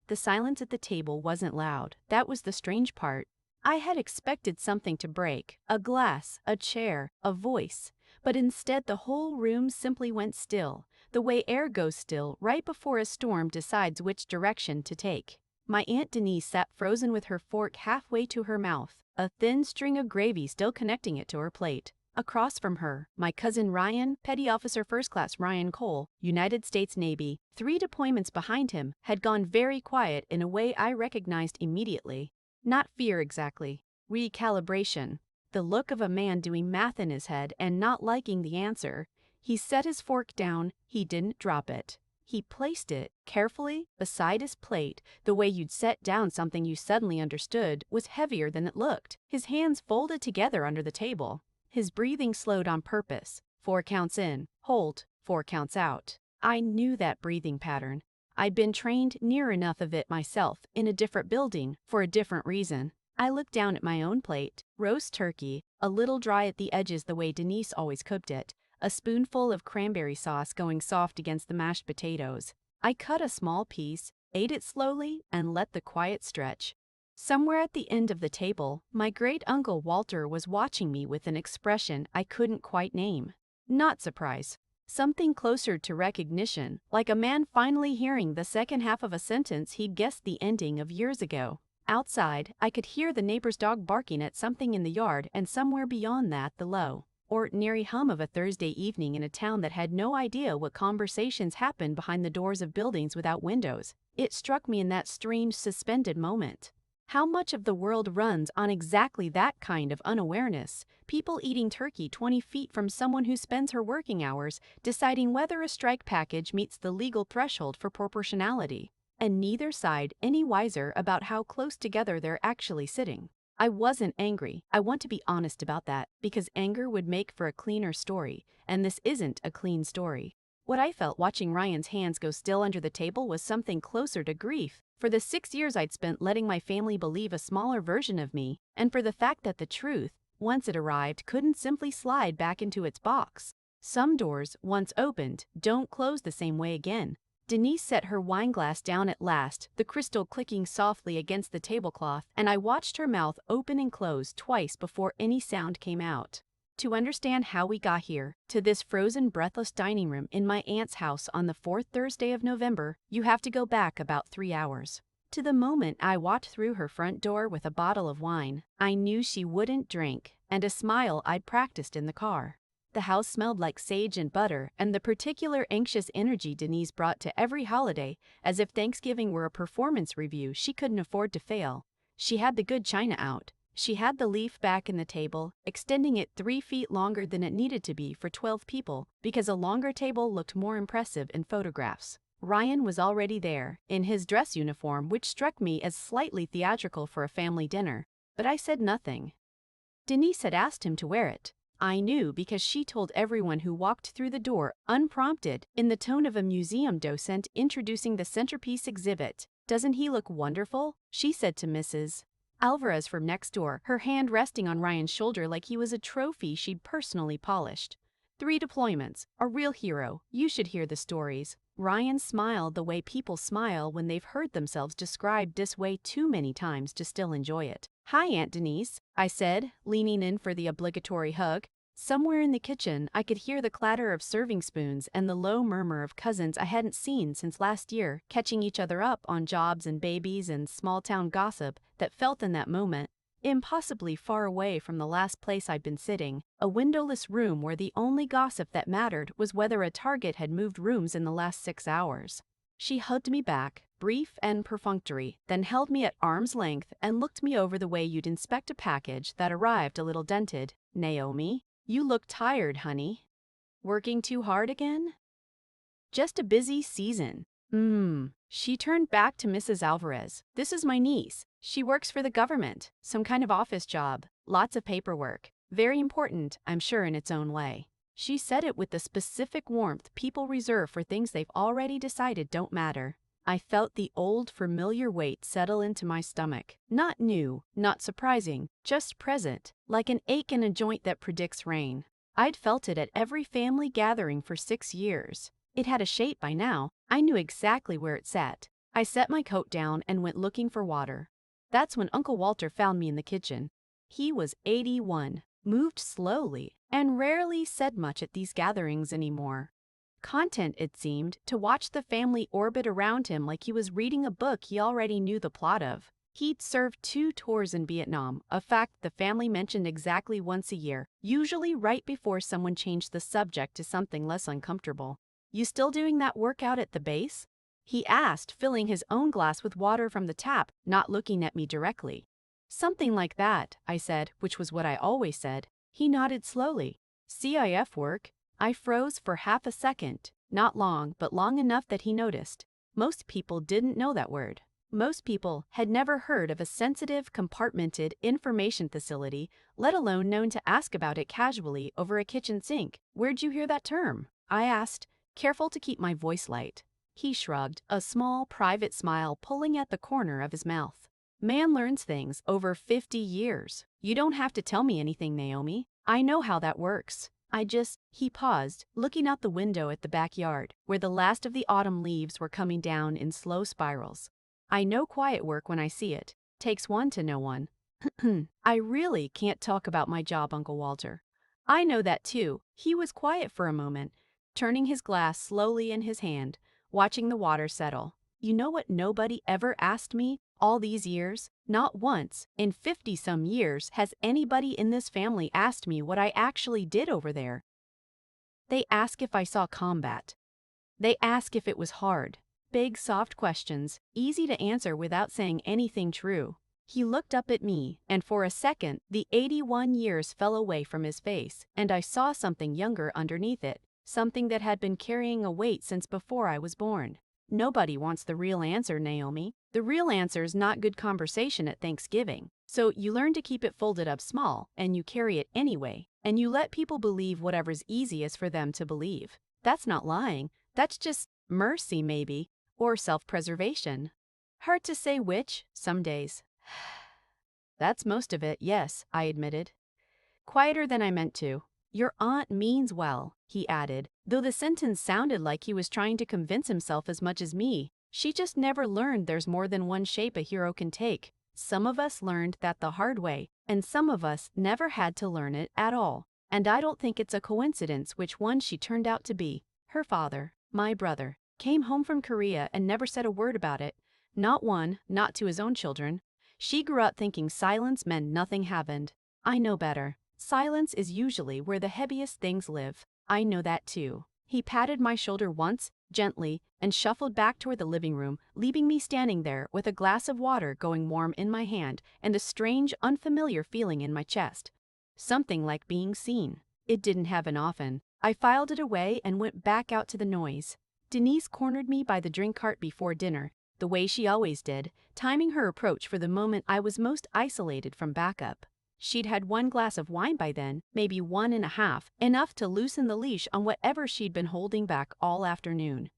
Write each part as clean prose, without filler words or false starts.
The silence at the table wasn't loud. That was the strange part. I had expected something to break, a glass, a chair, a voice. But instead the whole room simply went still, the way air goes still right before a storm decides which direction to take. My Aunt Denise sat frozen with her fork halfway to her mouth, a thin string of gravy still connecting it to her plate. Across from her, my cousin Ryan, Petty Officer First Class Ryan Cole, United States Navy, 3 deployments behind him, had gone very quiet in a way I recognized immediately. Not fear exactly. Recalibration. The look of a man doing math in his head and not liking the answer. He set his fork down, he didn't drop it. He placed it, carefully, beside his plate. The way you'd set down something you suddenly understood was heavier than it looked. His hands folded together under the table. His breathing slowed on purpose. 4 counts in, hold, 4 counts out. I knew that breathing pattern. I'd been trained near enough of it myself, in a different building, for a different reason. I looked down at my own plate, roast turkey, a little dry at the edges the way Denise always cooked it, a spoonful of cranberry sauce going soft against the mashed potatoes. I cut a small piece, ate it slowly, and let the quiet stretch. Somewhere at the end of the table, my great-uncle Walter was watching me with an expression I couldn't quite name. Not surprise. Something closer to recognition, like a man finally hearing the second half of a sentence he'd guessed the ending of years ago. Outside, I could hear the neighbor's dog barking at something in the yard, and somewhere beyond that the low, ordinary hum of a Thursday evening in a town that had no idea what conversations happened behind the doors of buildings without windows. It struck me in that strange, suspended moment. How much of the world runs on exactly that kind of unawareness? People eating turkey 20 feet from someone who spends her working hours deciding whether a strike package meets the legal threshold for proportionality. And neither side any wiser about how close together they're actually sitting. I wasn't angry. I want to be honest about that, because anger would make for a cleaner story, and this isn't a clean story. What I felt watching Ryan's hands go still under the table was something closer to grief, for the 6 years I'd spent letting my family believe a smaller version of me, and for the fact that the truth, once it arrived, couldn't simply slide back into its box. Some doors, once opened, don't close the same way again. Denise set her wineglass down at last, the crystal clicking softly against the tablecloth, and I watched her mouth open and close twice before any sound came out. To understand how we got here, to this frozen, breathless dining room in my aunt's house on the 4th Thursday of November, you have to go back about 3 hours. To the moment I walked through her front door with a bottle of wine I knew she wouldn't drink, and a smile I'd practiced in the car. The house smelled like sage and butter, and the particular anxious energy Denise brought to every holiday, as if Thanksgiving were a performance review she couldn't afford to fail. She had the good china out. She had the leaf back in the table, extending it 3 feet longer than it needed to be for 12 people, because a longer table looked more impressive in photographs. Ryan was already there, in his dress uniform, which struck me as slightly theatrical for a family dinner, but I said nothing. Denise had asked him to wear it. I knew because she told everyone who walked through the door, unprompted, in the tone of a museum docent introducing the centerpiece exhibit. "Doesn't he look wonderful?" she said to Mrs. Alvarez from next door, her hand resting on Ryan's shoulder like he was a trophy she'd personally polished. 3 deployments, a real hero. You should hear the stories. Ryan smiled the way people smile when they've heard themselves described this way too many times to still enjoy it. "Hi, Aunt Denise," I said, leaning in for the obligatory hug. Somewhere in the kitchen, I could hear the clatter of serving spoons and the low murmur of cousins I hadn't seen since last year, catching each other up on jobs and babies and small-town gossip that felt in that moment impossibly far away from the last place I'd been sitting, a windowless room where the only gossip that mattered was whether a target had moved rooms in the last 6 hours. She hugged me back, brief and perfunctory, then held me at arm's length and looked me over the way you'd inspect a package that arrived a little dented. "Naomi, you look tired, honey. Working too hard again?" "Just a busy season." She turned back to Mrs. Alvarez. "This is my niece. She works for the government, some kind of office job, lots of paperwork. Very important, I'm sure, in its own way." She said it with the specific warmth people reserve for things they've already decided don't matter. I felt the old familiar weight settle into my stomach. Not new, not surprising, just present, like an ache in a joint that predicts rain. I'd felt it at every family gathering for 6 years. It had a shape by now. I knew exactly where it sat. I set my coat down and went looking for water. That's when Uncle Walter found me in the kitchen. He was 81, moved slowly, and rarely said much at these gatherings anymore. Content, it seemed, to watch the family orbit around him like he was reading a book he already knew the plot of. He'd served 2 tours in Vietnam, a fact the family mentioned exactly once a year, usually right before someone changed the subject to something less uncomfortable. "You still doing that workout at the base?" he asked, filling his own glass with water from the tap, not looking at me directly. "Something like that," I said, which was what I always said. He nodded slowly. "CIF work?" I froze for half a second, not long, but long enough that he noticed. Most people didn't know that word. Most people had never heard of a sensitive, compartmented information facility, let alone known to ask about it casually over a kitchen sink. "Where'd you hear that term?" I asked, careful to keep my voice light. He shrugged, a small, private smile pulling at the corner of his mouth. "Man learns things over 50 years. You don't have to tell me anything, Naomi. I know how that works. He paused, looking out the window at the backyard, where the last of the autumn leaves were coming down in slow spirals. "I know quiet work when I see it. Takes one to know one." "I really can't talk about my job, Uncle Walter." "I know that too." He was quiet for a moment, turning his glass slowly in his hand, watching the water settle. "You know what nobody ever asked me all these years? Not once, in 50-some years, has anybody in this family asked me what I actually did over there. They ask if I saw combat. They ask if it was hard. Big, soft questions, easy to answer without saying anything true." He looked up at me, and for a second, the 81 years fell away from his face, and I saw something younger underneath it, something that had been carrying a weight since before I was born. "Nobody wants the real answer, Naomi. The real answer's not good conversation at Thanksgiving. So you learn to keep it folded up small, and you carry it anyway, and you let people believe whatever's easiest for them to believe. That's not lying. That's just mercy, maybe, or self-preservation. Hard to say which, some days." "That's most of it, yes," I admitted. Quieter than I meant to. "Your aunt means well," he added, though the sentence sounded like he was trying to convince himself as much as me. "She just never learned there's more than one shape a hero can take. Some of us learned that the hard way, and some of us never had to learn it at all. And I don't think it's a coincidence which one she turned out to be. Her father, my brother, came home from Korea and never said a word about it. Not one, not to his own children. She grew up thinking silence meant nothing happened. I know better. Silence is usually where the heaviest things live. I know that too." He patted my shoulder once, gently, and shuffled back toward the living room, leaving me standing there with a glass of water going warm in my hand and a strange, unfamiliar feeling in my chest. Something like being seen. It didn't happen often. I filed it away and went back out to the noise. Denise cornered me by the drink cart before dinner, the way she always did, timing her approach for the moment I was most isolated from backup. She'd had 1 glass of wine by then, maybe 1.5, enough to loosen the leash on whatever she'd been holding back all afternoon.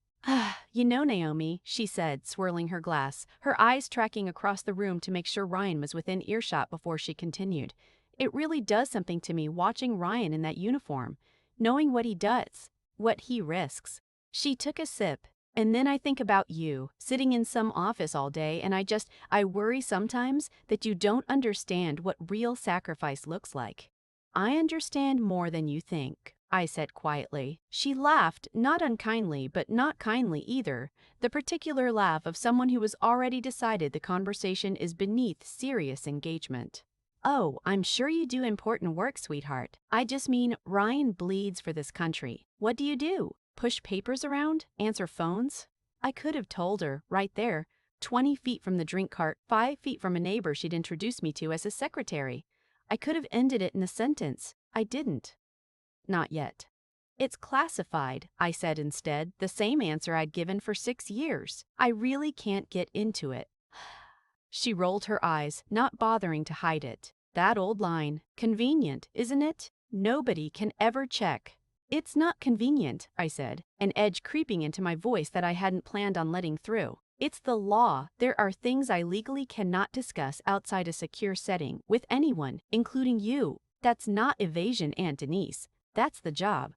"You know, Naomi," she said, swirling her glass, her eyes tracking across the room to make sure Ryan was within earshot before she continued. "It really does something to me watching Ryan in that uniform, knowing what he does, what he risks." She took a sip. "And then I think about you, sitting in some office all day, and I worry sometimes that you don't understand what real sacrifice looks like." "I understand more than you think," I said quietly. She laughed, not unkindly, but not kindly either, the particular laugh of someone who has already decided the conversation is beneath serious engagement. "Oh, I'm sure you do important work, sweetheart. I just mean Ryan bleeds for this country. What do you do? Push papers around? Answer phones?" I could have told her, right there, 20 feet from the drink cart, 5 feet from a neighbor she'd introduced me to as a secretary. I could have ended it in a sentence. I didn't. Not yet. "It's classified," I said instead, the same answer I'd given for 6 years. "I really can't get into it." She rolled her eyes, not bothering to hide it. That old line, convenient, isn't it? Nobody can ever check. "It's not convenient," I said, an edge creeping into my voice that I hadn't planned on letting through. "It's the law. There are things I legally cannot discuss outside a secure setting with anyone, including you. That's not evasion, Aunt Denise. That's the job."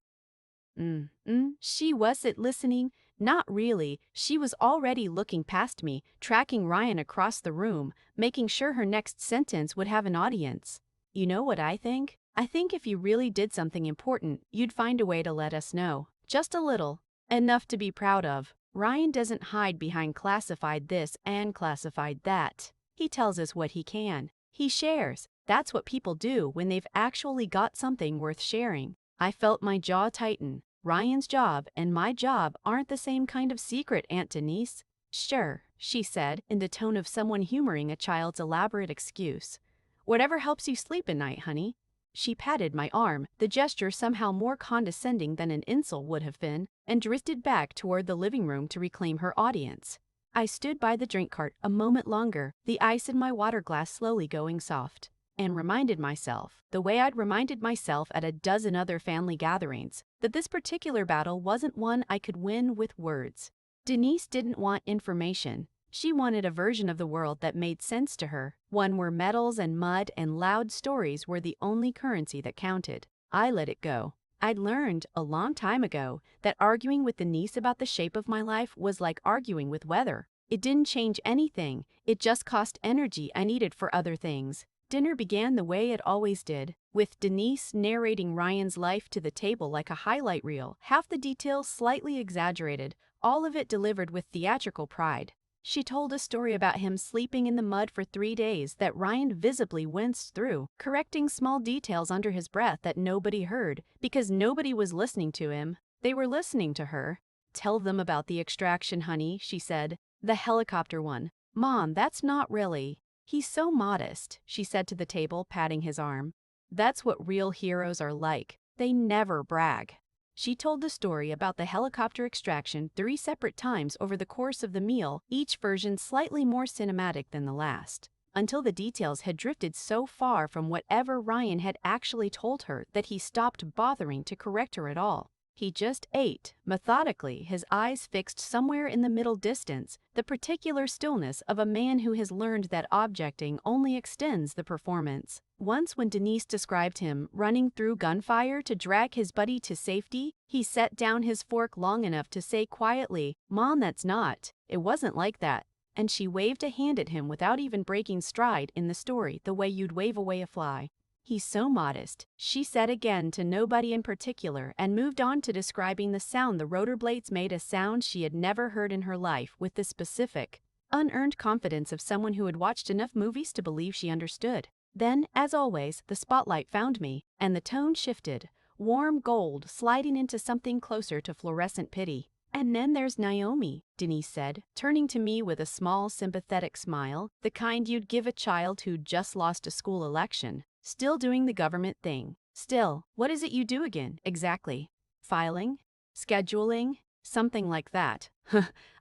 She wasn't listening, Not really, she was already looking past me, tracking Ryan across the room, making sure her next sentence would have an audience. You know what I think? I think if you really did something important, you'd find a way to let us know. Just a little. Enough to be proud of. Ryan doesn't hide behind classified this and classified that. He tells us what he can. He shares. That's what people do when they've actually got something worth sharing. I felt my jaw tighten. Ryan's job and my job aren't the same kind of secret, Aunt Denise. Sure, she said, in the tone of someone humoring a child's elaborate excuse. Whatever helps you sleep at night, honey. She patted my arm, the gesture somehow more condescending than an insult would have been, and drifted back toward the living room to reclaim her audience. I stood by the drink cart a moment longer, the ice in my water glass slowly going soft, and reminded myself, the way I'd reminded myself at a dozen other family gatherings, that this particular battle wasn't one I could win with words. Denise didn't want information. She wanted a version of the world that made sense to her, one where medals and mud and loud stories were the only currency that counted. I let it go. I'd learned, a long time ago, that arguing with Denise about the shape of my life was like arguing with weather. It didn't change anything, it just cost energy I needed for other things. Dinner began the way it always did, with Denise narrating Ryan's life to the table like a highlight reel, half the details slightly exaggerated, all of it delivered with theatrical pride. She told a story about him sleeping in the mud for 3 days that Ryan visibly winced through, correcting small details under his breath that nobody heard, because nobody was listening to him. They were listening to her. Tell them about the extraction, honey, she said. The helicopter one. Mom, that's not really. He's so modest, she said to the table, patting his arm. That's what real heroes are like. They never brag. She told the story about the helicopter extraction 3 separate times over the course of the meal, each version slightly more cinematic than the last, until the details had drifted so far from whatever Ryan had actually told her that he stopped bothering to correct her at all. He just ate, methodically, his eyes fixed somewhere in the middle distance, the particular stillness of a man who has learned that objecting only extends the performance. Once when Denise described him running through gunfire to drag his buddy to safety, he set down his fork long enough to say quietly, "Mom, that's not. It wasn't like that." And she waved a hand at him without even breaking stride in the story the way you'd wave away a fly. He's so modest, she said again to nobody in particular, and moved on to describing the sound the rotor blades made, a sound she had never heard in her life, with the specific, unearned confidence of someone who had watched enough movies to believe she understood. Then, as always, the spotlight found me, and the tone shifted, warm gold sliding into something closer to fluorescent pity. And then there's Naomi, Denise said, turning to me with a small, sympathetic smile, the kind you'd give a child who'd just lost a school election. Still doing the government thing. Still, what is it you do again, exactly? Filing? Scheduling? Something like that.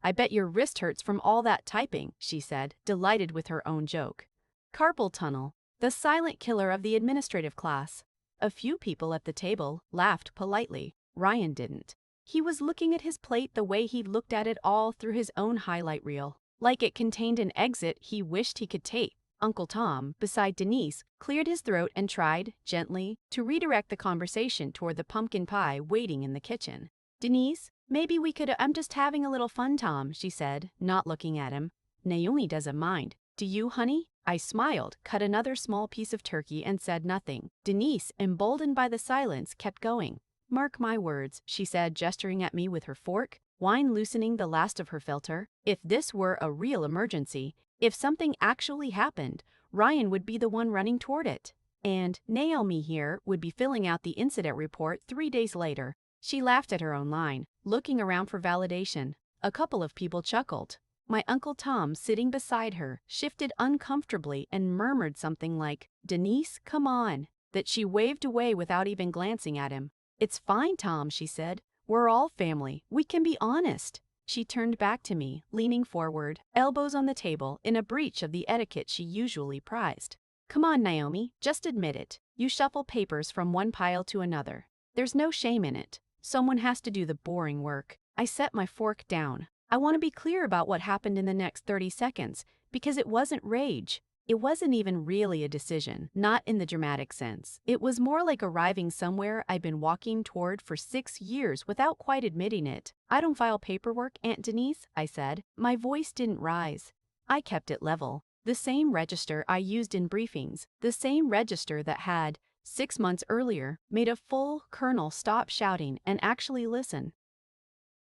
I bet your wrist hurts from all that typing, she said, delighted with her own joke. Carpal tunnel. The silent killer of the administrative class. A few people at the table laughed politely. Ryan didn't. He was looking at his plate the way he'd looked at it all through his own highlight reel, like it contained an exit he wished he could take. Uncle Tom, beside Denise, cleared his throat and tried, gently, to redirect the conversation toward the pumpkin pie waiting in the kitchen. Denise, maybe we could— I'm just having a little fun, Tom, she said, not looking at him. Naomi doesn't mind. Do you, honey? I smiled, cut another small piece of turkey, and said nothing. Denise, emboldened by the silence, kept going. Mark my words, she said, gesturing at me with her fork, wine loosening the last of her filter. If this were a real emergency, if something actually happened, Ryan would be the one running toward it. And Naomi here would be filling out the incident report 3 days later. She laughed at her own line, looking around for validation. A couple of people chuckled. My Uncle Tom, sitting beside her, shifted uncomfortably and murmured something like, "Denise, come on," that she waved away without even glancing at him. "It's fine, Tom," she said. "We're all family. We can be honest." She turned back to me, leaning forward, elbows on the table, in a breach of the etiquette she usually prized. "Come on, Naomi, just admit it. You shuffle papers from one pile to another. There's no shame in it. Someone has to do the boring work." I set my fork down. I want to be clear about what happened in the next 30 seconds, because it wasn't rage. It wasn't even really a decision, not in the dramatic sense. It was more like arriving somewhere I'd been walking toward for 6 years without quite admitting it. "I don't file paperwork, Aunt Denise," I said. My voice didn't rise. I kept it level. The same register I used in briefings, the same register that had, 6 months earlier, made a full colonel stop shouting and actually listen.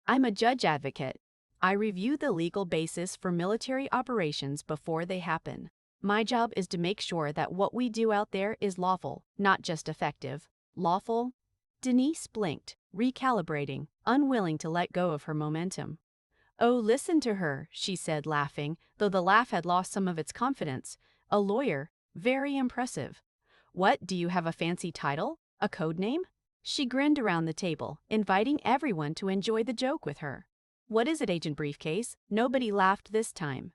"I'm a judge advocate. I review the legal basis for military operations before they happen. My job is to make sure that what we do out there is lawful, not just effective." Lawful? Denise blinked, recalibrating, unwilling to let go of her momentum. "Oh, listen to her," she said, laughing, though the laugh had lost some of its confidence. "A lawyer. Very impressive. What, do you have a fancy title? A code name?" She grinned around the table, inviting everyone to enjoy the joke with her. "What is it, Agent Briefcase?" Nobody laughed this time.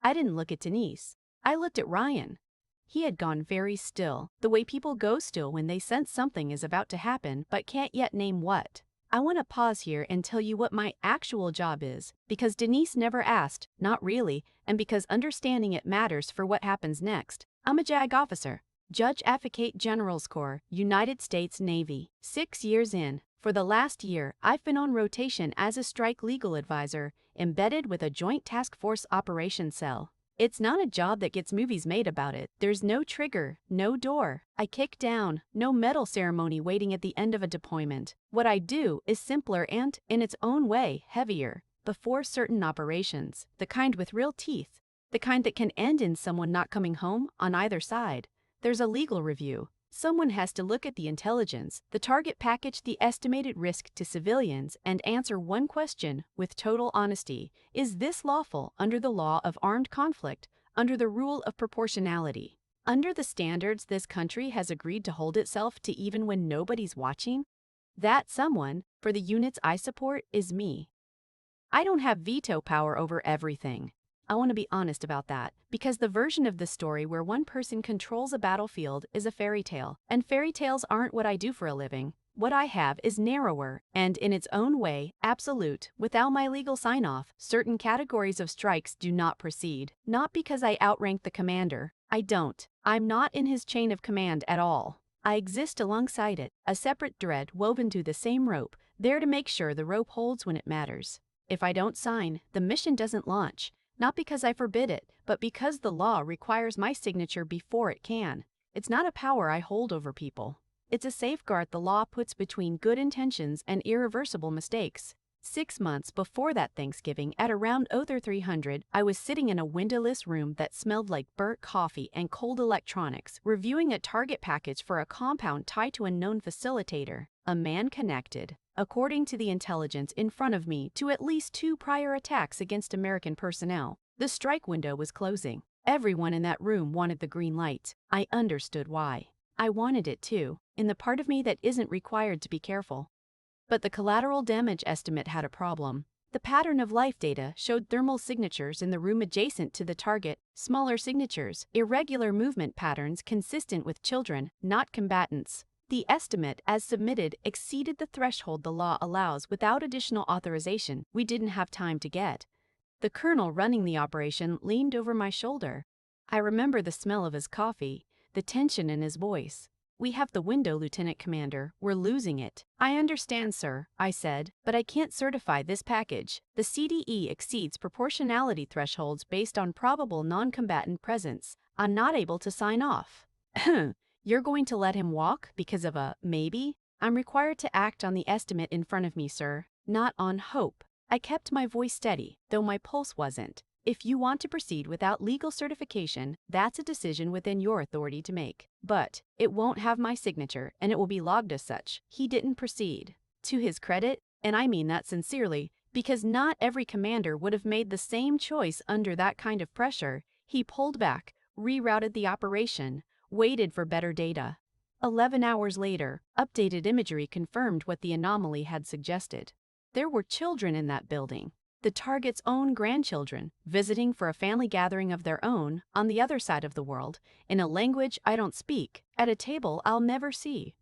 I didn't look at Denise. I looked at Ryan. He had gone very still, the way people go still when they sense something is about to happen but can't yet name what. I want to pause here and tell you what my actual job is, because Denise never asked, not really, and because understanding it matters for what happens next. I'm a JAG officer, Judge Advocate General's Corps, United States Navy. 6 years in. For the last year, I've been on rotation as a strike legal advisor, embedded with a Joint Task Force Operations Cell. It's not a job that gets movies made about it. There's no trigger, no door I kick down, no medal ceremony waiting at the end of a deployment. What I do is simpler and, in its own way, heavier. Before certain operations, the kind with real teeth, the kind that can end in someone not coming home on either side, there's a legal review. Someone has to look at the intelligence, the target package, the estimated risk to civilians, and answer one question with total honesty. Is this lawful under the law of armed conflict, under the rule of proportionality, under the standards this country has agreed to hold itself to even when nobody's watching? That someone, for the units I support, is me. I don't have veto power over everything. I want to be honest about that, because the version of the story where one person controls a battlefield is a fairy tale, and fairy tales aren't what I do for a living. What I have is narrower, and in its own way, absolute. Without my legal sign-off, certain categories of strikes do not proceed. Not because I outrank the commander. I don't. I'm not in his chain of command at all. I exist alongside it, a separate thread woven through the same rope, there to make sure the rope holds when it matters. If I don't sign, the mission doesn't launch. Not because I forbid it, but because the law requires my signature before it can. It's not a power I hold over people. It's a safeguard the law puts between good intentions and irreversible mistakes. 6 months before that Thanksgiving, at around 0300, I was sitting in a windowless room that smelled like burnt coffee and cold electronics, reviewing a target package for a compound tied to a known facilitator, a man connected, according to the intelligence in front of me, to at least 2 prior attacks against American personnel. The strike window was closing. Everyone in that room wanted the green light. I understood why. I wanted it too, in the part of me that isn't required to be careful. But the collateral damage estimate had a problem. The pattern of life data showed thermal signatures in the room adjacent to the target, smaller signatures, irregular movement patterns consistent with children, not combatants. The estimate, as submitted, exceeded the threshold the law allows without additional authorization we didn't have time to get. The colonel running the operation leaned over my shoulder. I remember the smell of his coffee, the tension in his voice. "We have the window, Lieutenant Commander. We're losing it." "I understand, sir," I said, "but I can't certify this package. The CDE exceeds proportionality thresholds based on probable non-combatant presence. I'm not able to sign off." "You're going to let him walk because of a maybe?" "I'm required to act on the estimate in front of me, sir, not on hope." I kept my voice steady, though my pulse wasn't. "If you want to proceed without legal certification, that's a decision within your authority to make. But it won't have my signature, and it will be logged as such." He didn't proceed. To his credit, and I mean that sincerely, because not every commander would have made the same choice under that kind of pressure, he pulled back, rerouted the operation, waited for better data. 11 hours later, updated imagery confirmed what the anomaly had suggested. There were children in that building. The target's own grandchildren, visiting for a family gathering of their own on the other side of the world, in a language I don't speak, at a table I'll never see.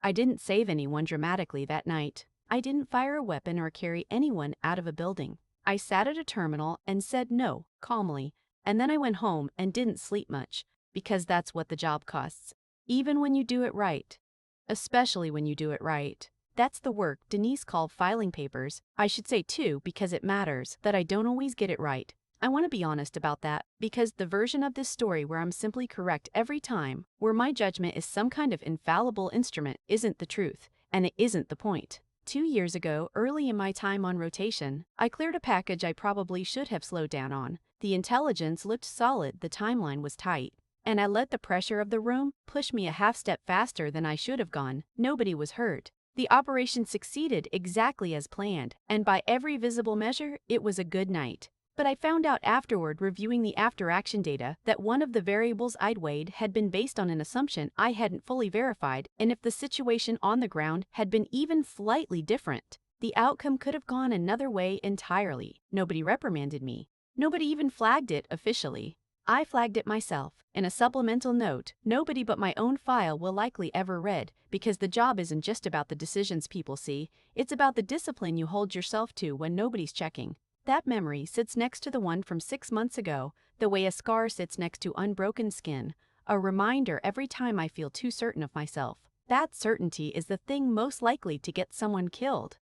I didn't save anyone dramatically that night. I didn't fire a weapon or carry anyone out of a building. I sat at a terminal and said no, calmly, and then I went home and didn't sleep much, because that's what the job costs. Even when you do it right. Especially when you do it right. That's the work Denise called filing papers. I should say too, because it matters, that I don't always get it right. I want to be honest about that, because the version of this story where I'm simply correct every time, where my judgment is some kind of infallible instrument, isn't the truth, and it isn't the point. 2 years ago, early in my time on rotation, I cleared a package I probably should have slowed down on. The intelligence looked solid, the timeline was tight, and I let the pressure of the room push me a half step faster than I should have gone. Nobody was hurt. The operation succeeded exactly as planned, and by every visible measure, it was a good night. But I found out afterward, reviewing the after-action data, that one of the variables I'd weighed had been based on an assumption I hadn't fully verified, and if the situation on the ground had been even slightly different, the outcome could have gone another way entirely. Nobody reprimanded me. Nobody even flagged it officially. I flagged it myself. In a supplemental note, nobody but my own file will likely ever read, because the job isn't just about the decisions people see, it's about the discipline you hold yourself to when nobody's checking. That memory sits next to the one from 6 months ago, the way a scar sits next to unbroken skin, a reminder every time I feel too certain of myself. That certainty is the thing most likely to get someone killed.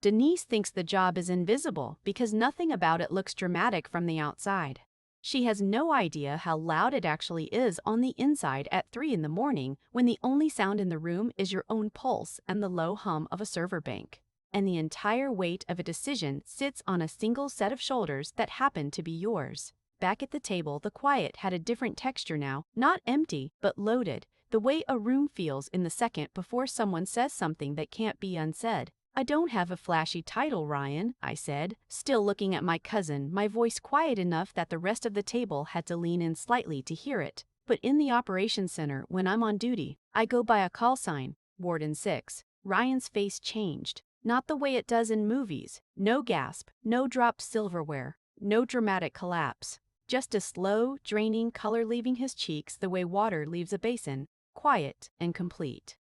Denise thinks the job is invisible because nothing about it looks dramatic from the outside. She has no idea how loud it actually is on the inside at 3 in the morning when the only sound in the room is your own pulse and the low hum of a server bank. And the entire weight of a decision sits on a single set of shoulders that happen to be yours. Back at the table, the quiet had a different texture now, not empty, but loaded, the way a room feels in the second before someone says something that can't be unsaid. I don't have a flashy title, Ryan, I said, still looking at my cousin, my voice quiet enough that the rest of the table had to lean in slightly to hear it. But in the operations center, when I'm on duty, I go by a call sign, Warden 6. Ryan's face changed. Not the way it does in movies. No gasp, no dropped silverware, no dramatic collapse. Just a slow, draining color leaving his cheeks the way water leaves a basin, quiet and complete.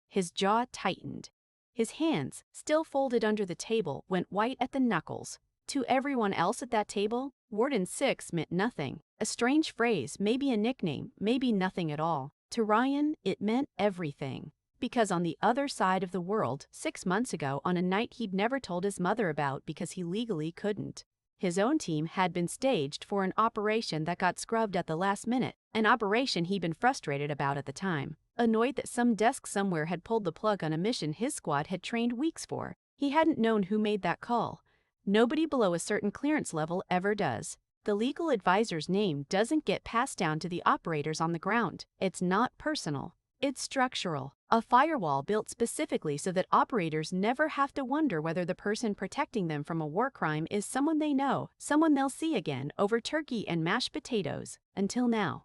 His jaw tightened. His hands, still folded under the table, went white at the knuckles. To everyone else at that table, Warden 6 meant nothing. A strange phrase, maybe a nickname, maybe nothing at all. To Ryan, it meant everything. Because on the other side of the world, 6 months ago, on a night he'd never told his mother about because he legally couldn't, his own team had been staged for an operation that got scrubbed at the last minute, an operation he'd been frustrated about at the time, annoyed that some desk somewhere had pulled the plug on a mission his squad had trained weeks for. He hadn't known who made that call. Nobody below a certain clearance level ever does. The legal advisor's name doesn't get passed down to the operators on the ground. It's not personal. It's structural, a firewall built specifically so that operators never have to wonder whether the person protecting them from a war crime is someone they know, someone they'll see again over turkey and mashed potatoes, until now.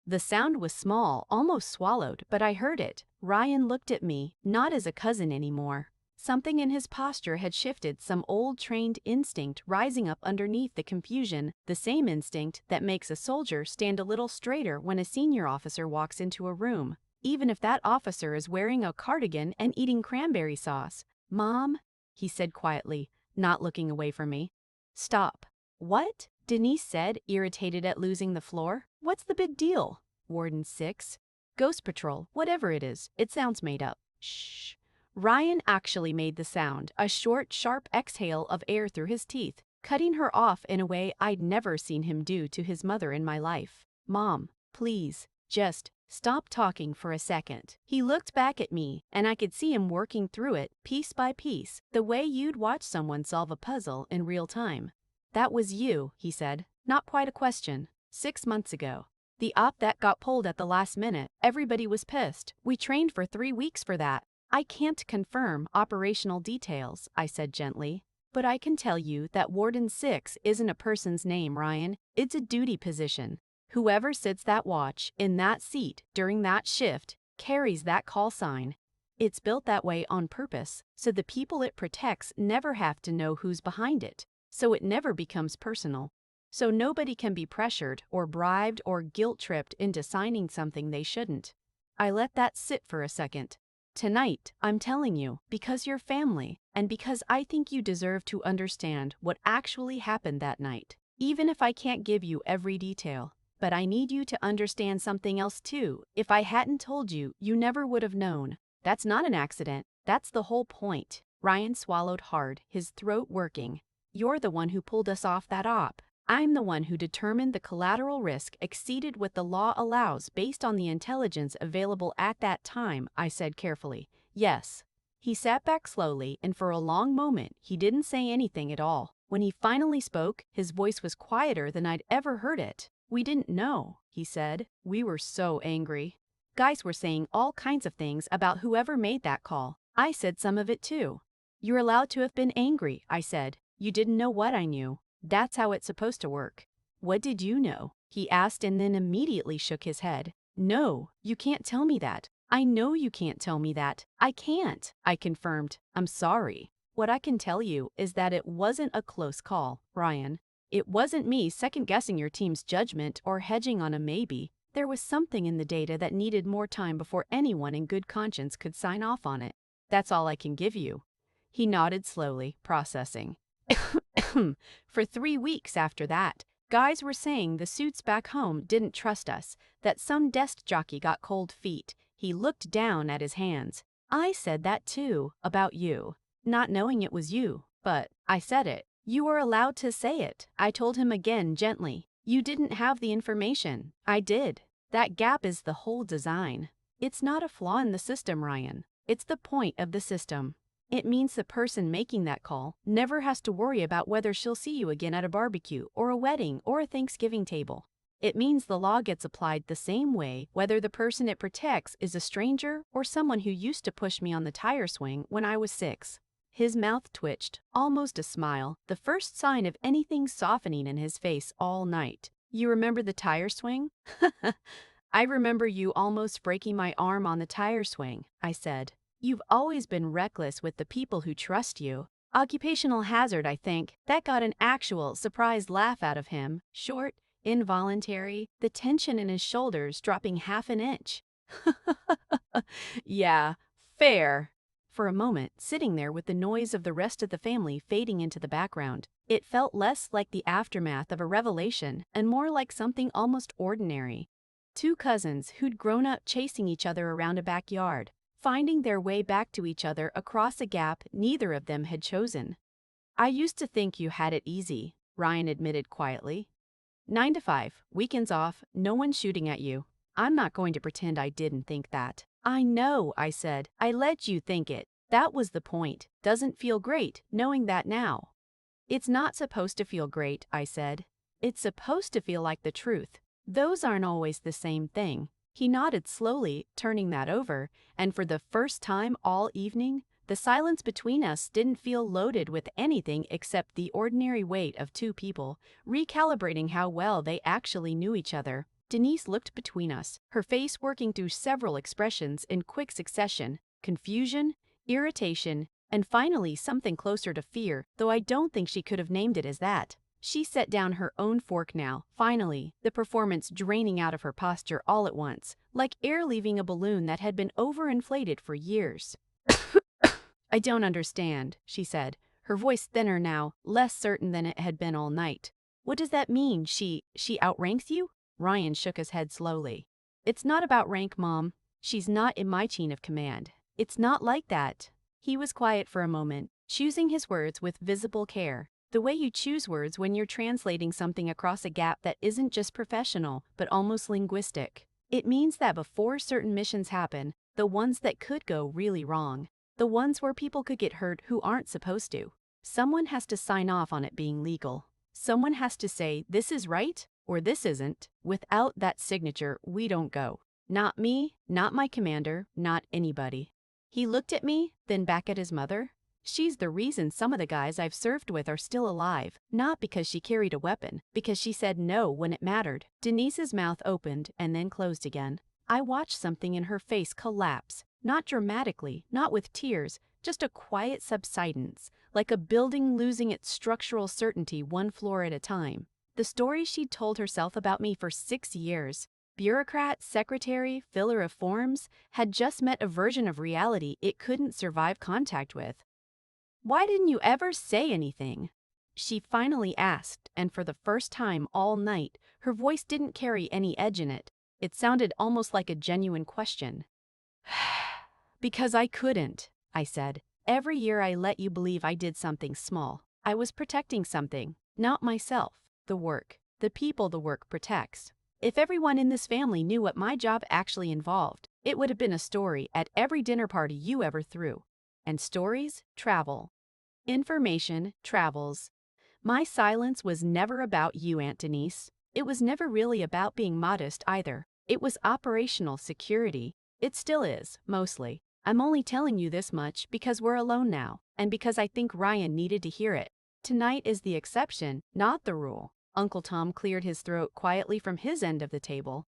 The sound was small, almost swallowed, but I heard it. Ryan looked at me, not as a cousin anymore. Something in his posture had shifted, some old trained instinct rising up underneath the confusion, the same instinct that makes a soldier stand a little straighter when a senior officer walks into a room, even if that officer is wearing a cardigan and eating cranberry sauce. "Mom," he said quietly, not looking away from me. "Stop." "What?" Denise said, irritated at losing the floor. "What's the big deal?" Warden 6. "Ghost Patrol, whatever it is. It sounds made up." "Shh." Ryan actually made the sound, a short, sharp exhale of air through his teeth, cutting her off in a way I'd never seen him do to his mother in my life. "Mom, please, just stop talking for a second." He looked back at me, and I could see him working through it, piece by piece, the way you'd watch someone solve a puzzle in real time. "That was you," he said. "Not quite a question. 6 months ago. The op that got pulled at the last minute, everybody was pissed. We trained for 3 weeks for that. I can't confirm operational details," I said gently, "but I can tell you that Warden 6 isn't a person's name, Ryan. It's a duty position. Whoever sits that watch, in that seat, during that shift, carries that call sign. It's built that way on purpose, so the people it protects never have to know who's behind it, so it never becomes personal. So nobody can be pressured or bribed or guilt-tripped into signing something they shouldn't." I let that sit for a second. "Tonight, I'm telling you, because you're family, and because I think you deserve to understand what actually happened that night. even if I can't give you every detail. But I need you to understand something else too. If I hadn't told you, you never would have known. That's not an accident. That's the whole point." Ryan swallowed hard, his throat working. "You're the one who pulled us off that op. I'm the one who determined the collateral risk exceeded what the law allows based on the intelligence available at that time," I said carefully. "Yes." He sat back slowly, and for a long moment he didn't say anything at all. When he finally spoke, his voice was quieter than I'd ever heard it. "We didn't know," he said. "We were so angry. Guys were saying all kinds of things about whoever made that call. I said some of it too." "You're allowed to have been angry," I said. "You didn't know what I knew. That's how it's supposed to work." "What did you know?" he asked, and then immediately shook his head. "No, you can't tell me that. I know you can't tell me that. I can't," I confirmed. "I'm sorry. What I can tell you is that it wasn't a close call, Ryan. It wasn't me second-guessing your team's judgment or hedging on a maybe. There was something in the data that needed more time before anyone in good conscience could sign off on it. That's all I can give you." He nodded slowly, processing. "For 3 weeks after that, guys were saying the suits back home didn't trust us, that some desk jockey got cold feet." He looked down at his hands. "I said that too, about you. Not knowing it was you, but I said it. You were allowed to say it." I told him again gently. "You didn't have the information. I did. That gap is the whole design. It's not a flaw in the system, Ryan. It's the point of the system. It means the person making that call never has to worry about whether she'll see you again at a barbecue or a wedding or a Thanksgiving table. It means the law gets applied the same way whether the person it protects is a stranger or someone who used to push me on the tire swing when I was 6. His mouth twitched, almost a smile, the first sign of anything softening in his face all night. "You remember the tire swing?" "I remember you almost breaking my arm on the tire swing," I said. "You've always been reckless with the people who trust you." "Occupational hazard, I think." That got an actual, surprised laugh out of him, short, involuntary, the tension in his shoulders dropping half an inch. "Yeah, fair." For a moment, sitting there with the noise of the rest of the family fading into the background, it felt less like the aftermath of a revelation and more like something almost ordinary. Two cousins who'd grown up chasing each other around a backyard, finding their way back to each other across a gap neither of them had chosen. "I used to think you had it easy," Ryan admitted quietly. 9 to 5, weekends off, no one shooting at you. I'm not going to pretend I didn't think that." "I know," I said. "I let you think it. That was the point. Doesn't feel great knowing that now." "It's not supposed to feel great," I said. "It's supposed to feel like the truth. Those aren't always the same thing." He nodded slowly, turning that over, and for the first time all evening, the silence between us didn't feel loaded with anything except the ordinary weight of two people, recalibrating how well they actually knew each other. Denise looked between us, her face working through several expressions in quick succession: confusion, irritation, and finally something closer to fear, though I don't think she could have named it as that. She set down her own fork now, finally, the performance draining out of her posture all at once, like air leaving a balloon that had been overinflated for years. "I don't understand," she said, her voice thinner now, less certain than it had been all night. "What does that mean? She outranks you?" Ryan shook his head slowly. "It's not about rank, Mom. She's not in my chain of command. It's not like that." He was quiet for a moment, choosing his words with visible care. The way you choose words when you're translating something across a gap that isn't just professional, but almost linguistic. It means that before certain missions happen, the ones that could go really wrong, the ones where people could get hurt who aren't supposed to, someone has to sign off on it being legal. Someone has to say this is right or this isn't. Without that signature, we don't go. Not me, not my commander, not anybody. He looked at me, then back at his mother. "She's the reason some of the guys I've served with are still alive, not because she carried a weapon, because she said no when it mattered." Denise's mouth opened and then closed again. I watched something in her face collapse, not dramatically, not with tears, just a quiet subsidence, like a building losing its structural certainty one floor at a time. The story she'd told herself about me for 6 years, bureaucrat, secretary, filler of forms, had just met a version of reality it couldn't survive contact with. "Why didn't you ever say anything?" she finally asked, and for the first time all night, her voice didn't carry any edge in it. It sounded almost like a genuine question. Because I couldn't, I said. Every year I let you believe I did something small. I was protecting something, not myself, the work, the people the work protects. If everyone in this family knew what my job actually involved, it would have been a story at every dinner party you ever threw. And stories travel. Information travels. My silence was never about you, Aunt Denise. It was never really about being modest either. It was operational security. It still is, mostly. I'm only telling you this much because we're alone now, and because I think Ryan needed to hear it. Tonight is the exception, not the rule. Uncle Tom cleared his throat quietly from his end of the table.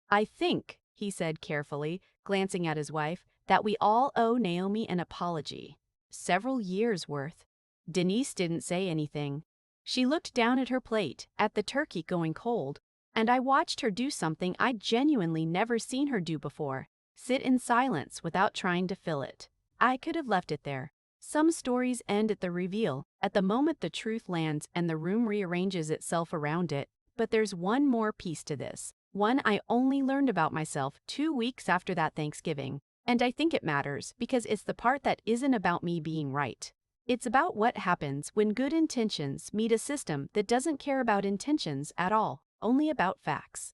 I think, he said carefully, glancing at his wife, that we all owe Naomi an apology. Several years' worth. Denise didn't say anything. She looked down at her plate, at the turkey going cold, and I watched her do something I'd genuinely never seen her do before. Sit in silence without trying to fill it. I could have left it there. Some stories end at the reveal, at the moment the truth lands and the room rearranges itself around it. But there's one more piece to this. One I only learned about myself 2 weeks after that Thanksgiving. And I think it matters because it's the part that isn't about me being right. It's about what happens when good intentions meet a system that doesn't care about intentions at all, only about facts.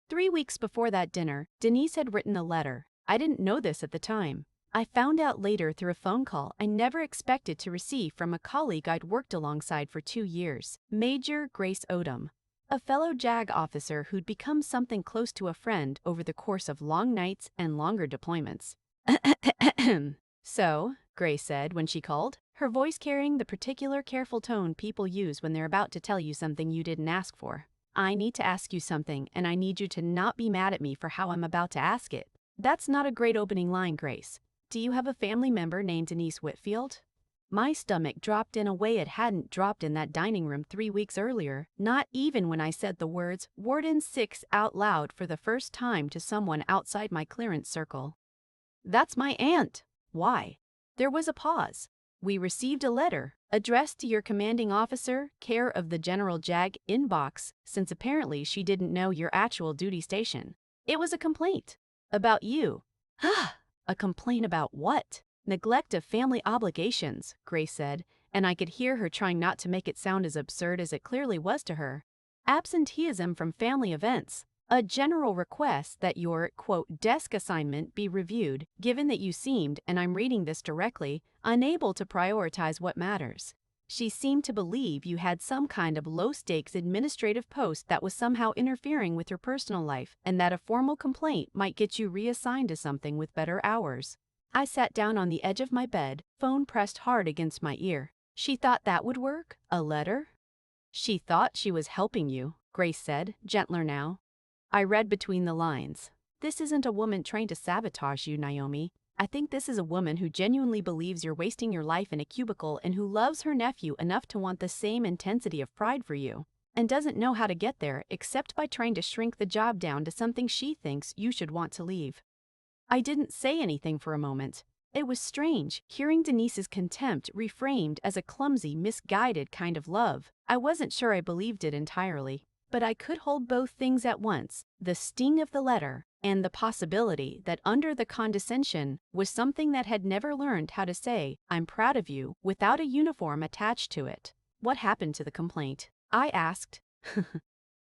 3 weeks before that dinner, Denise had written a letter. I didn't know this at the time. I found out later through a phone call I never expected to receive from a colleague I'd worked alongside for 2 years, Major Grace Odom, a fellow JAG officer who'd become something close to a friend over the course of long nights and longer deployments. So, Grace said when she called, her voice carrying the particular careful tone people use when they're about to tell you something you didn't ask for. I need to ask you something, and I need you to not be mad at me for how I'm about to ask it. That's not a great opening line, Grace. Do you have a family member named Denise Whitfield? My stomach dropped in a way it hadn't dropped in that dining room 3 weeks earlier, not even when I said the words Warden 6 out loud for the first time to someone outside my clearance circle. That's my aunt. Why? There was a pause. We received a letter, addressed to your commanding officer, care of the General JAG inbox, since apparently she didn't know your actual duty station. It was a complaint. About you. A complaint about what? Neglect of family obligations, Grace said, and I could hear her trying not to make it sound as absurd as it clearly was to her. Absenteeism from family events. A general request that your, quote, desk assignment be reviewed, given that you seemed, and I'm reading this directly, unable to prioritize what matters. She seemed to believe you had some kind of low-stakes administrative post that was somehow interfering with your personal life, and that a formal complaint might get you reassigned to something with better hours. I sat down on the edge of my bed, phone pressed hard against my ear. She thought that would work? A letter? She thought she was helping you, Grace said, gentler now. I read between the lines. This isn't a woman trying to sabotage you, Naomi. I think this is a woman who genuinely believes you're wasting your life in a cubicle and who loves her nephew enough to want the same intensity of pride for you, and doesn't know how to get there except by trying to shrink the job down to something she thinks you should want to leave. I didn't say anything for a moment. It was strange, hearing Denise's contempt reframed as a clumsy, misguided kind of love. I wasn't sure I believed it entirely. But I could hold both things at once, the sting of the letter and the possibility that under the condescension was something that had never learned how to say, I'm proud of you, without a uniform attached to it. What happened to the complaint? I asked.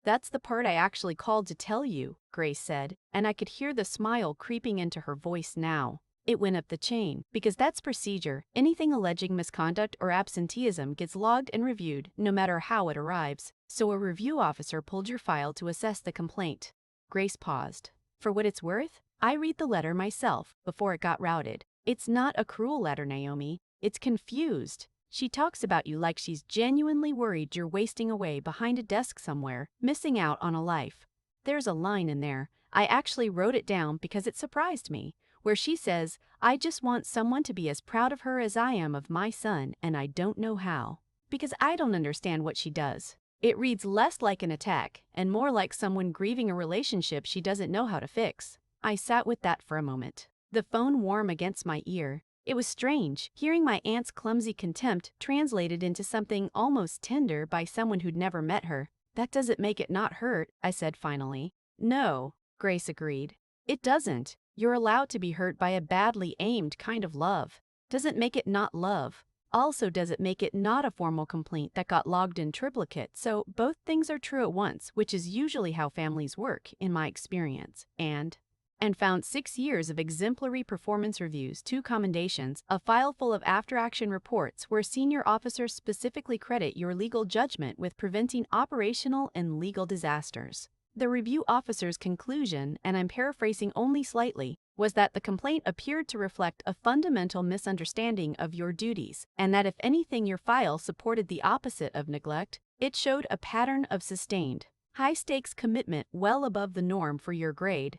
That's the part I actually called to tell you, Grace said, and I could hear the smile creeping into her voice now. It went up the chain, because that's procedure. Anything alleging misconduct or absenteeism gets logged and reviewed, no matter how it arrives. So a review officer pulled your file to assess the complaint. Grace paused. For what it's worth, I read the letter myself before it got routed. It's not a cruel letter, Naomi. It's confused. She talks about you like she's genuinely worried you're wasting away behind a desk somewhere, missing out on a life. There's a line in there. I actually wrote it down because it surprised me, where she says, I just want someone to be as proud of her as I am of my son, and I don't know how. Because I don't understand what she does. It reads less like an attack, and more like someone grieving a relationship she doesn't know how to fix. I sat with that for a moment. The phone warm against my ear. It was strange, hearing my aunt's clumsy contempt translated into something almost tender by someone who'd never met her. That doesn't make it not hurt, I said finally. No, Grace agreed. It doesn't. You're allowed to be hurt by a badly aimed kind of love. Doesn't make it not love. Also doesn't make it not a formal complaint that got logged in triplicate, so both things are true at once, which is usually how families work, in my experience. And found 6 years of exemplary performance reviews, 2 commendations, a file full of after-action reports where senior officers specifically credit your legal judgment with preventing operational and legal disasters. The review officer's conclusion, and I'm paraphrasing only slightly, was that the complaint appeared to reflect a fundamental misunderstanding of your duties, and that if anything your file supported the opposite of neglect, it showed a pattern of sustained, high-stakes commitment well above the norm for your grade.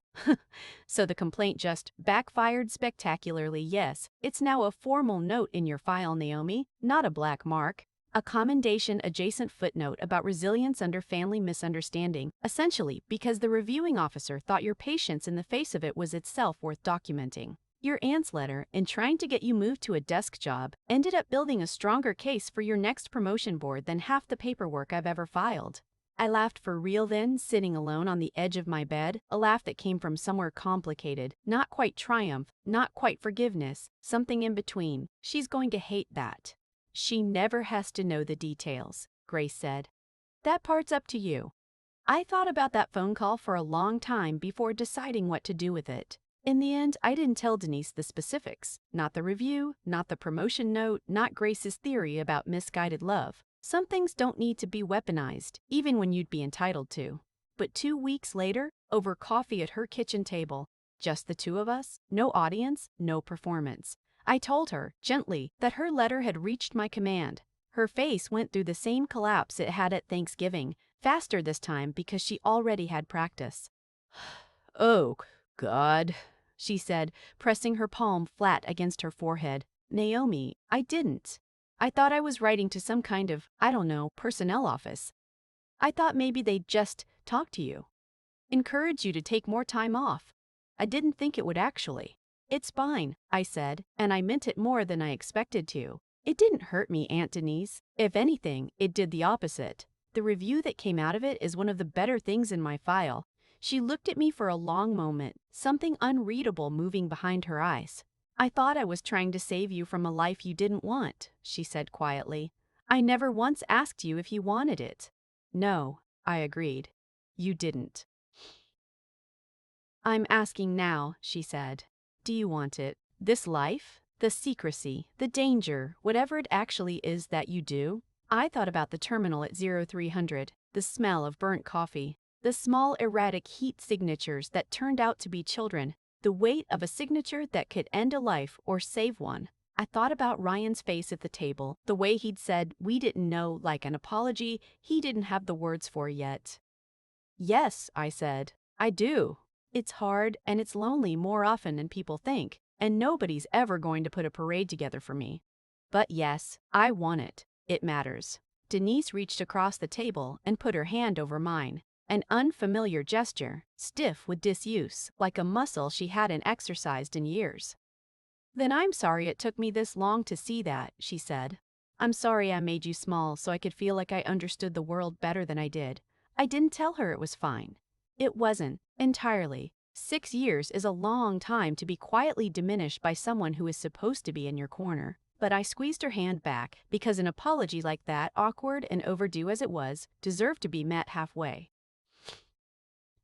So the complaint just backfired spectacularly. Yes, it's now a formal note in your file, Naomi, not a black mark. A commendation-adjacent footnote about resilience under family misunderstanding, essentially because the reviewing officer thought your patience in the face of it was itself worth documenting. Your aunt's letter, in trying to get you moved to a desk job, ended up building a stronger case for your next promotion board than half the paperwork I've ever filed. I laughed for real then, sitting alone on the edge of my bed, a laugh that came from somewhere complicated, not quite triumph, not quite forgiveness, something in between. She's going to hate that. She never has to know the details, Grace said. That part's up to you. I thought about that phone call for a long time before deciding what to do with it. In the end, I didn't tell Denise the specifics, not the review, not the promotion note, not Grace's theory about misguided love. Some things don't need to be weaponized, even when you'd be entitled to. But 2 weeks later, over coffee at her kitchen table, just the two of us, no audience, no performance, I told her, gently, that her letter had reached my command. Her face went through the same collapse it had at Thanksgiving, faster this time because she already had practice. Oh, God, she said, pressing her palm flat against her forehead. Naomi, I didn't. I thought I was writing to some kind of, I don't know, personnel office. I thought maybe they'd just talk to you. Encourage you to take more time off. I didn't think it would actually. It's fine, I said, and I meant it more than I expected to. It didn't hurt me, Aunt Denise. If anything, it did the opposite. The review that came out of it is one of the better things in my file. She looked at me for a long moment, something unreadable moving behind her eyes. I thought I was trying to save you from a life you didn't want, she said quietly. I never once asked you if you wanted it. No, I agreed. You didn't. I'm asking now, she said. Do you want it? This life? The secrecy, the danger, whatever it actually is that you do? I thought about the terminal at 0300, the smell of burnt coffee, the small erratic heat signatures that turned out to be children, the weight of a signature that could end a life or save one. I thought about Ryan's face at the table, the way he'd said we didn't know, like an apology he didn't have the words for yet. Yes, I said, I do. It's hard and it's lonely more often than people think, and nobody's ever going to put a parade together for me. But yes, I want it. It matters. Denise reached across the table and put her hand over mine, an unfamiliar gesture, stiff with disuse, like a muscle she hadn't exercised in years. Then I'm sorry it took me this long to see that, she said. I'm sorry I made you small so I could feel like I understood the world better than I did. I didn't tell her it was fine. It wasn't, entirely. 6 years is a long time to be quietly diminished by someone who is supposed to be in your corner. But I squeezed her hand back because an apology like that, awkward and overdue as it was, deserved to be met halfway.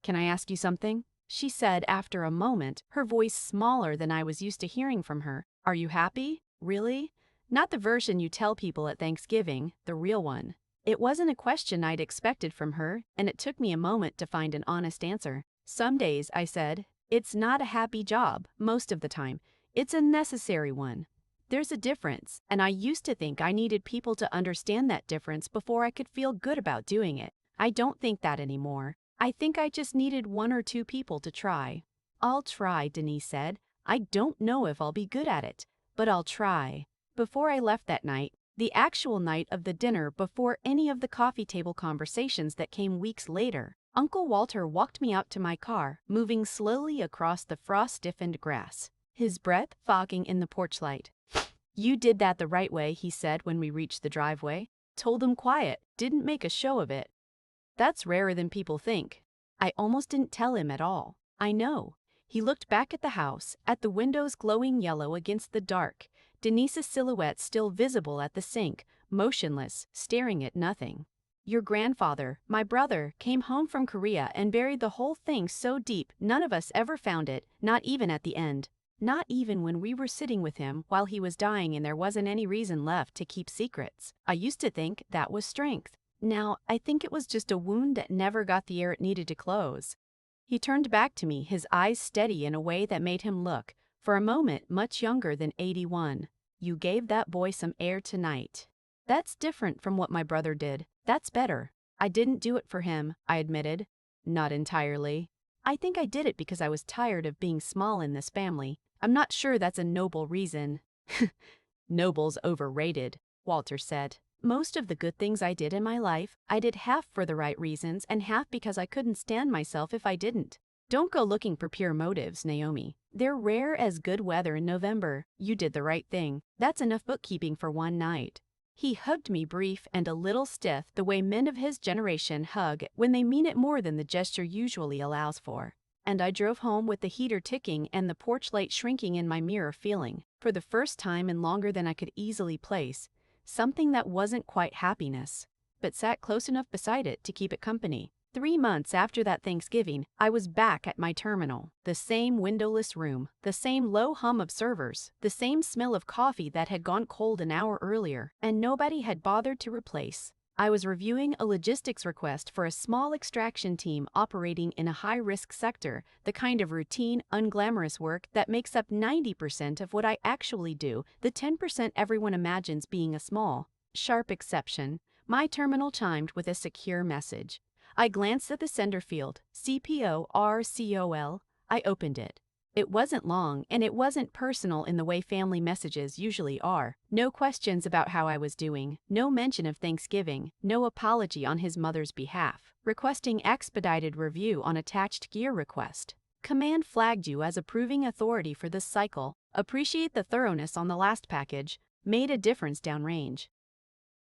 Can I ask you something? She said after a moment, her voice smaller than I was used to hearing from her. Are you happy? Really? Not the version you tell people at Thanksgiving, the real one. It wasn't a question I'd expected from her, and it took me a moment to find an honest answer. Some days, I said, it's not a happy job, most of the time. It's a necessary one. There's a difference, and I used to think I needed people to understand that difference before I could feel good about doing it. I don't think that anymore. I think I just needed 1 or 2 people to try. I'll try, Denise said. I don't know if I'll be good at it, but I'll try. Before I left that night, the actual night of the dinner before any of the coffee table conversations that came weeks later, Uncle Walter walked me out to my car, moving slowly across the frost-stiffened grass, his breath fogging in the porch light. "You did that the right way," he said when we reached the driveway. Told him quiet, didn't make a show of it. That's rarer than people think. I almost didn't tell him at all. I know. He looked back at the house, at the windows glowing yellow against the dark, Denise's silhouette still visible at the sink, motionless, staring at nothing. Your grandfather, my brother, came home from Korea and buried the whole thing so deep none of us ever found it, not even at the end. Not even when we were sitting with him while he was dying and there wasn't any reason left to keep secrets. I used to think that was strength. Now, I think it was just a wound that never got the air it needed to close. He turned back to me, his eyes steady in a way that made him look, for a moment, much younger than 81. You gave that boy some air tonight. That's different from what my brother did. That's better. I didn't do it for him, I admitted. Not entirely. I think I did it because I was tired of being small in this family. I'm not sure that's a noble reason. Noble's overrated, Walter said. Most of the good things I did in my life, I did half for the right reasons and half because I couldn't stand myself if I didn't. Don't go looking for pure motives, Naomi. They're rare as good weather in November. You did the right thing. That's enough bookkeeping for one night. He hugged me brief and a little stiff the way men of his generation hug when they mean it more than the gesture usually allows for. And I drove home with the heater ticking and the porch light shrinking in my mirror feeling, for the first time in longer than I could easily place, something that wasn't quite happiness, but sat close enough beside it to keep it company. 3 months after that Thanksgiving, I was back at my terminal. The same windowless room, the same low hum of servers, the same smell of coffee that had gone cold an hour earlier, and nobody had bothered to replace. I was reviewing a logistics request for a small extraction team operating in a high-risk sector, the kind of routine, unglamorous work that makes up 90% of what I actually do, the 10% everyone imagines being a small, sharp exception. My terminal chimed with a secure message. I glanced at the sender field, CPORCOL. I opened it. It wasn't long, and it wasn't personal in the way family messages usually are. No questions about how I was doing, no mention of Thanksgiving, no apology on his mother's behalf. Requesting expedited review on attached gear request. Command flagged you as approving authority for this cycle. Appreciate the thoroughness on the last package. Made a difference downrange.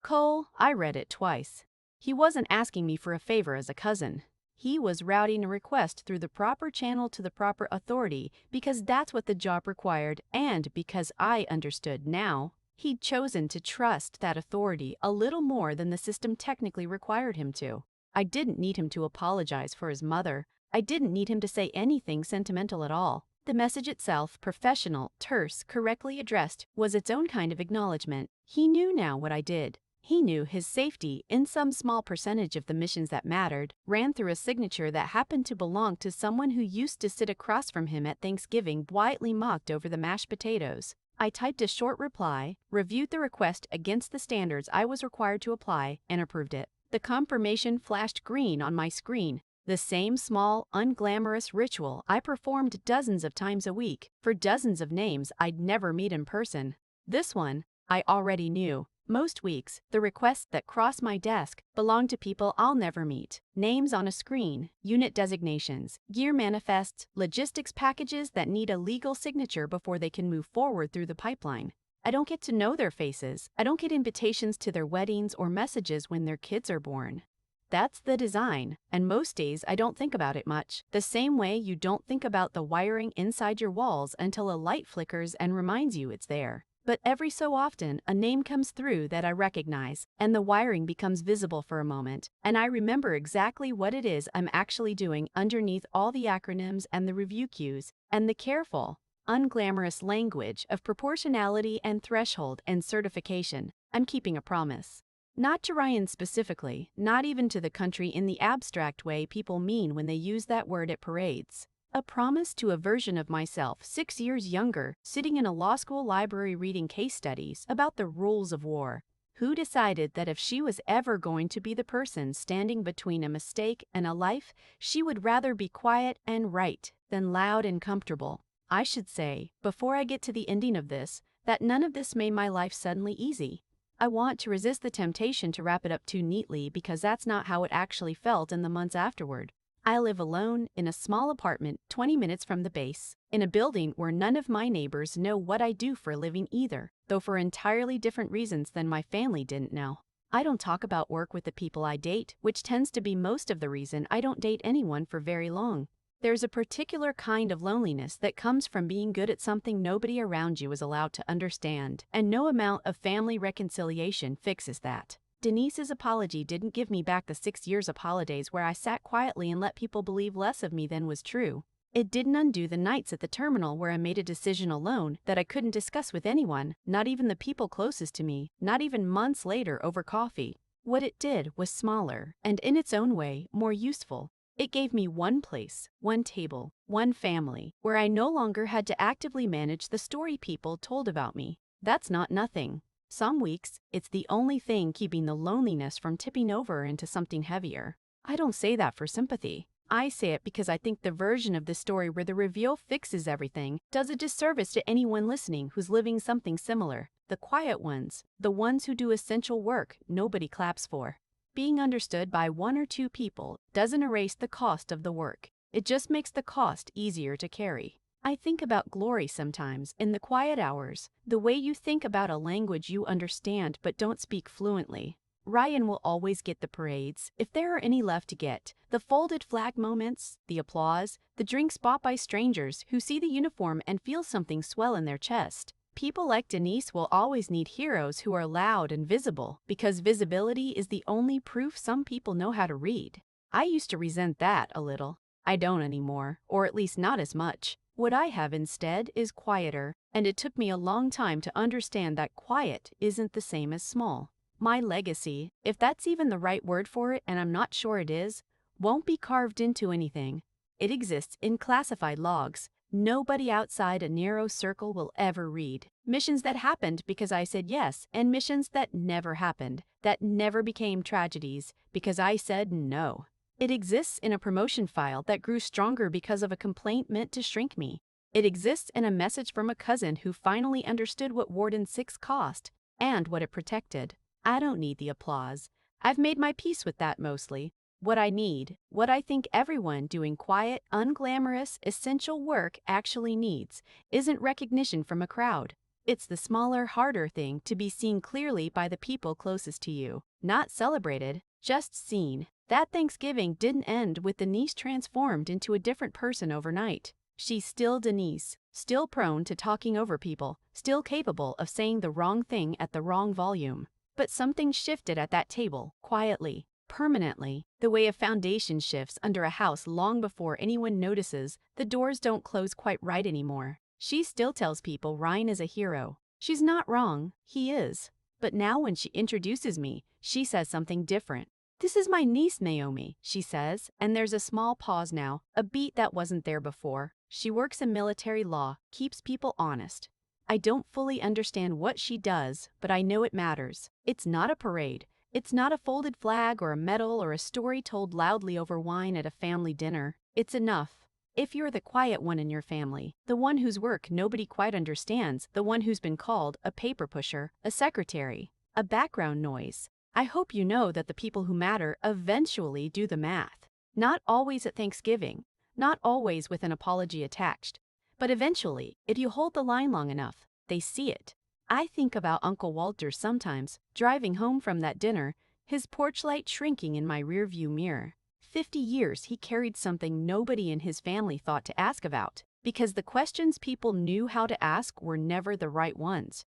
Cole, I read it twice. He wasn't asking me for a favor as a cousin. He was routing a request through the proper channel to the proper authority because that's what the job required and because I understood now. He'd chosen to trust that authority a little more than the system technically required him to. I didn't need him to apologize for his mother. I didn't need him to say anything sentimental at all. The message itself, professional, terse, correctly addressed, was its own kind of acknowledgement. He knew now what I did. He knew his safety, in some small percentage of the missions that mattered, ran through a signature that happened to belong to someone who used to sit across from him at Thanksgiving quietly mocked over the mashed potatoes. I typed a short reply, reviewed the request against the standards I was required to apply, and approved it. The confirmation flashed green on my screen, the same small, unglamorous ritual I performed dozens of times a week for dozens of names I'd never meet in person. This one, I already knew. Most weeks, the requests that cross my desk belong to people I'll never meet. Names on a screen, unit designations, gear manifests, logistics packages that need a legal signature before they can move forward through the pipeline. I don't get to know their faces. I don't get invitations to their weddings or messages when their kids are born. That's the design, and most days I don't think about it much. The same way you don't think about the wiring inside your walls until a light flickers and reminds you it's there. But every so often, a name comes through that I recognize, and the wiring becomes visible for a moment, and I remember exactly what it is I'm actually doing underneath all the acronyms and the review cues, and the careful, unglamorous language of proportionality and threshold and certification. I'm keeping a promise. Not to Ryan specifically, not even to the country in the abstract way people mean when they use that word at parades. A promise to a version of myself 6 years younger, sitting in a law school library reading case studies about the rules of war, who decided that if she was ever going to be the person standing between a mistake and a life, she would rather be quiet and right than loud and comfortable. I should say, before I get to the ending of this, that none of this made my life suddenly easy. I want to resist the temptation to wrap it up too neatly because that's not how it actually felt in the months afterward. I live alone in a small apartment 20 minutes from the base, in a building where none of my neighbors know what I do for a living either, though for entirely different reasons than my family didn't know. I don't talk about work with the people I date, which tends to be most of the reason I don't date anyone for very long. There's a particular kind of loneliness that comes from being good at something nobody around you is allowed to understand, and no amount of family reconciliation fixes that. Denise's apology didn't give me back the 6 years of holidays where I sat quietly and let people believe less of me than was true. It didn't undo the nights at the terminal where I made a decision alone that I couldn't discuss with anyone, not even the people closest to me, not even months later over coffee. What it did was smaller, and in its own way, more useful. It gave me one place, one table, one family, where I no longer had to actively manage the story people told about me. That's not nothing. Some weeks, it's the only thing keeping the loneliness from tipping over into something heavier. I don't say that for sympathy. I say it because I think the version of the story where the reveal fixes everything does a disservice to anyone listening who's living something similar. The quiet ones, the ones who do essential work nobody claps for. Being understood by one or two people doesn't erase the cost of the work. It just makes the cost easier to carry. I think about glory sometimes, in the quiet hours, the way you think about a language you understand but don't speak fluently. Ryan will always get the parades, if there are any left to get, the folded flag moments, the applause, the drinks bought by strangers who see the uniform and feel something swell in their chest. People like Denise will always need heroes who are loud and visible, because visibility is the only proof some people know how to read. I used to resent that a little. I don't anymore, or at least not as much. What I have instead is quieter, and it took me a long time to understand that quiet isn't the same as small. My legacy, if that's even the right word for it, and I'm not sure it is, won't be carved into anything. It exists in classified logs. Nobody outside a narrow circle will ever read. Missions that happened because I said yes, and missions that never happened, that never became tragedies because I said no. It exists in a promotion file that grew stronger because of a complaint meant to shrink me. It exists in a message from a cousin who finally understood what Warden 6 cost and what it protected. I don't need the applause. I've made my peace with that mostly. What I need, what I think everyone doing quiet, unglamorous, essential work actually needs, isn't recognition from a crowd. It's the smaller, harder thing to be seen clearly by the people closest to you. Not celebrated, just seen. That Thanksgiving didn't end with Denise transformed into a different person overnight. She's still Denise, still prone to talking over people, still capable of saying the wrong thing at the wrong volume. But something shifted at that table, quietly, permanently, the way a foundation shifts under a house long before anyone notices. The doors don't close quite right anymore. She still tells people Ryan is a hero. She's not wrong, he is. But now when she introduces me, she says something different. "This is my niece Naomi," she says, and there's a small pause now, a beat that wasn't there before. She works in military law, keeps people honest. I don't fully understand what she does, but I know it matters. It's not a parade. It's not a folded flag or a medal or a story told loudly over wine at a family dinner. It's enough. If you're the quiet one in your family, the one whose work nobody quite understands, the one who's been called a paper pusher, a secretary, a background noise, I hope you know that the people who matter eventually do the math. Not always at Thanksgiving, not always with an apology attached, but eventually, if you hold the line long enough, they see it. I think about Uncle Walter sometimes, driving home from that dinner, his porch light shrinking in my rearview mirror. 50 years he carried something nobody in his family thought to ask about, because the questions people knew how to ask were never the right ones.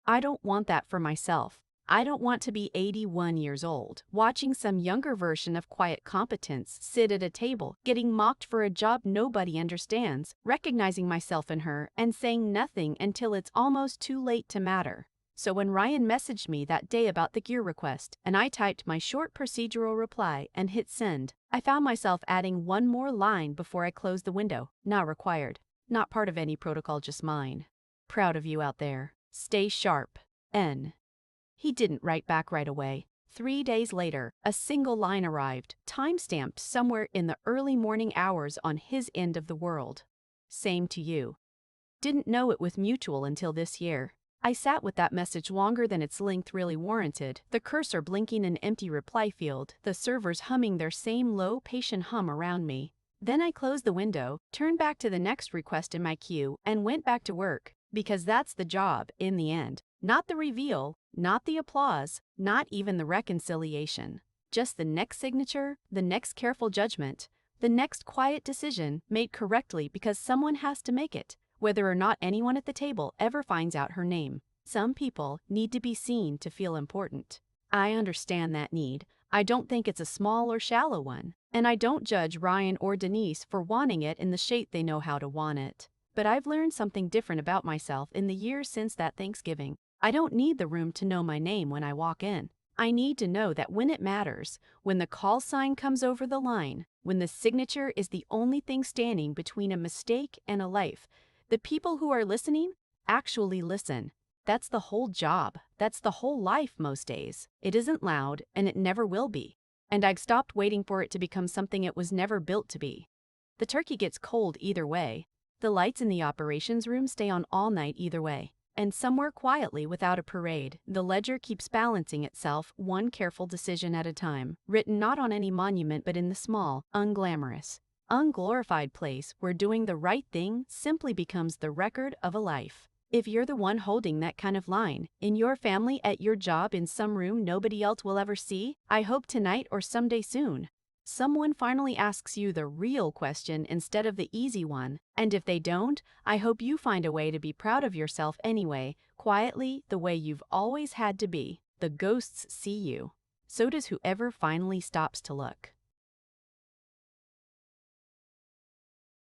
I don't want that for myself. I don't want to be 81 years old, watching some younger version of quiet competence sit at a table, getting mocked for a job nobody understands, recognizing myself in her, and saying nothing until it's almost too late to matter. So when Ryan messaged me that day about the gear request, and I typed my short procedural reply and hit send, I found myself adding one more line before I closed the window. Not required. Not part of any protocol, just mine. Proud of you out there. Stay sharp. N. He didn't write back right away. 3 days later, a single line arrived, time-stamped somewhere in the early morning hours on his end of the world. Same to you. Didn't know it was mutual until this year. I sat with that message longer than its length really warranted, the cursor blinking an empty reply field, the servers humming their same low, patient hum around me. Then I closed the window, turned back to the next request in my queue, and went back to work, because that's the job, in the end. Not the reveal, not the applause, not even the reconciliation. Just the next signature, the next careful judgment, the next quiet decision made correctly because someone has to make it, whether or not anyone at the table ever finds out her name. Some people need to be seen to feel important. I understand that need. I don't think it's a small or shallow one, and I don't judge Ryan or Denise for wanting it in the shape they know how to want it. But I've learned something different about myself in the years since that Thanksgiving. I don't need the room to know my name when I walk in. I need to know that when it matters, when the call sign comes over the line, when the signature is the only thing standing between a mistake and a life, the people who are listening actually listen. That's the whole job. That's the whole life most days. It isn't loud, and it never will be. And I've stopped waiting for it to become something it was never built to be. The turkey gets cold either way. The lights in the operations room stay on all night either way. And somewhere quietly without a parade, the ledger keeps balancing itself one careful decision at a time, written not on any monument but in the small, unglamorous, unglorified place where doing the right thing simply becomes the record of a life. If you're the one holding that kind of line, in your family, at your job, in some room nobody else will ever see, I hope tonight or someday soon, someone finally asks you the real question instead of the easy one. And if they don't, I hope you find a way to be proud of yourself anyway, quietly, the way you've always had to be. The ghosts see you. So does whoever finally stops to look.